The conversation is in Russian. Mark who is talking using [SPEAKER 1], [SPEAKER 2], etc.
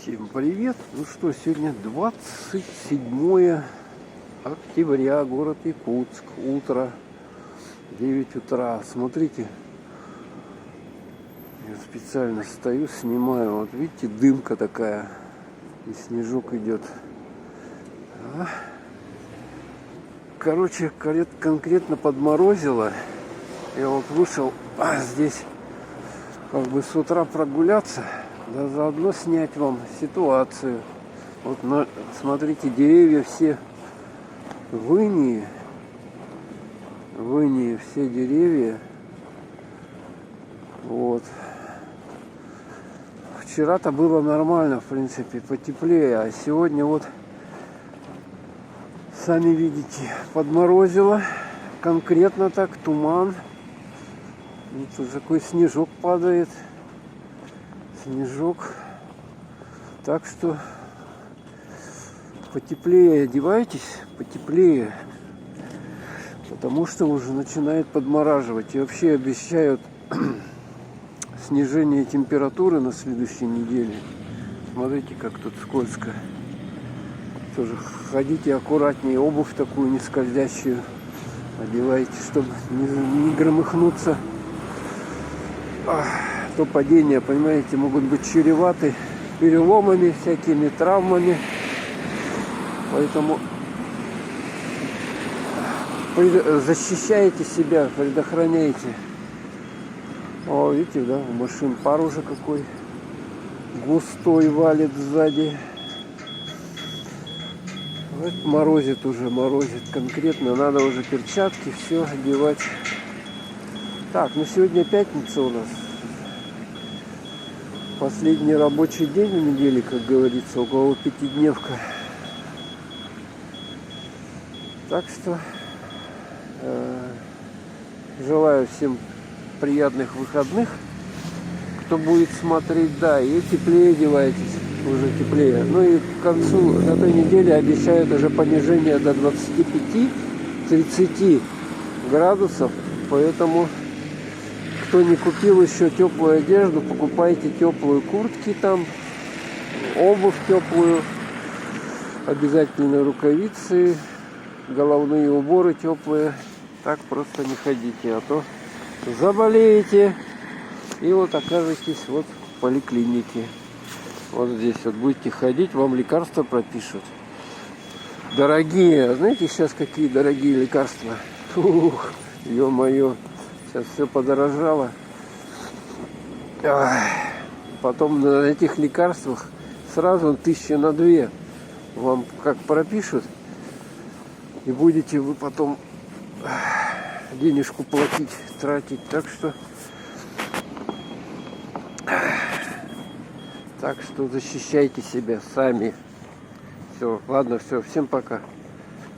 [SPEAKER 1] Всем привет! Ну что, сегодня 27 октября, город Якутск, утро, 9 утра. Смотрите, я специально стою, снимаю. Вот видите, дымка такая, и снежок идет. Короче, конкретно подморозило. Я вот вышел здесь как бы с утра прогуляться. Да заодно снять вам ситуацию. Вот смотрите, деревья все в инии. В инии все деревья. Вот. Вчера-то было нормально, в принципе, потеплее. А сегодня вот, сами видите, подморозило. Конкретно так, туман. Вот тут такой снежок падает. Снежок. Так что потеплее одевайтесь, потеплее, потому что уже начинает подмораживать. И вообще обещают снижение температуры на следующей неделе. Смотрите, как тут скользко. Тоже ходите аккуратнее, обувь такую не скользящую одевайте, чтобы не громыхнуться. То падения, понимаете, могут быть чреваты переломами, всякими травмами. Поэтому защищайте себя, предохраняйте. О, видите, да, у машин пар уже какой густой валит сзади. Вот морозит уже, морозит конкретно. Надо уже перчатки, все одевать. Так, ну сегодня пятница у нас. Последний рабочий день в неделе, как говорится, около пятидневка. Так что желаю всем приятных выходных. Кто будет смотреть, да, и теплее одевайтесь, уже теплее. Ну и к концу этой недели обещают уже понижение до 25-30 градусов, поэтому кто не купил еще теплую одежду, покупайте теплые куртки там, обувь теплую, обязательно рукавицы, головные уборы теплые. Так просто не ходите, а то заболеете и вот окажетесь вот в поликлинике. Вот здесь вот будете ходить, вам лекарства пропишут. Дорогие, знаете сейчас какие дорогие лекарства? Фух, ё-моё. Сейчас все подорожало. Потом на этих лекарствах сразу 1000 на 2 вам как пропишут. И будете вы потом денежку платить, тратить. Так что защищайте себя сами. Все, ладно, все, всем пока.